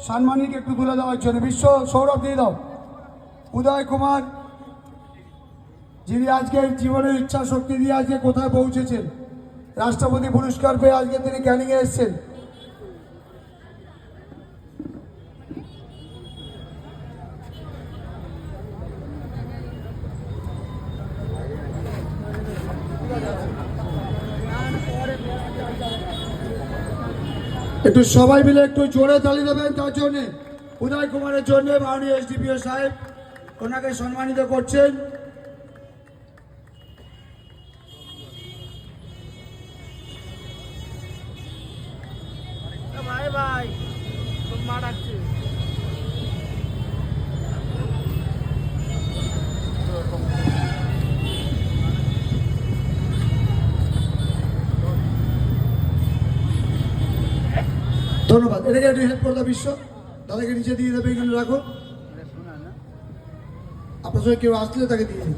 সম্মানীকে একটু তুলে দেওয়ার জন্য বিশ্ব সৌরভ দিয়ে দাও। উদয় কুমার, যিনি আজকে জীবনের ইচ্ছা শক্তি দিয়ে আজকে কোথায় পৌঁছেছেন, রাষ্ট্রপতি পুরস্কার পেয়ে আজকে তিনি ক্যানিংয়ে এসছেন। একটু সবাই মিলে একটু জোরে তালি দেবেন তার জন্যে, উদয় কুমারের জন্য। মাননীয় এসডিপিও সাহেব ওনাকে সম্মানিত করছেন। ধন্যবাদ। এটাকে একটু হেল্প করে দাও বিশ্ব, দাদাকে নিচে দিয়ে দেবে, এখানে রাখো। আপনার সঙ্গে কেউ আসলে তাকে দিয়ে দিন।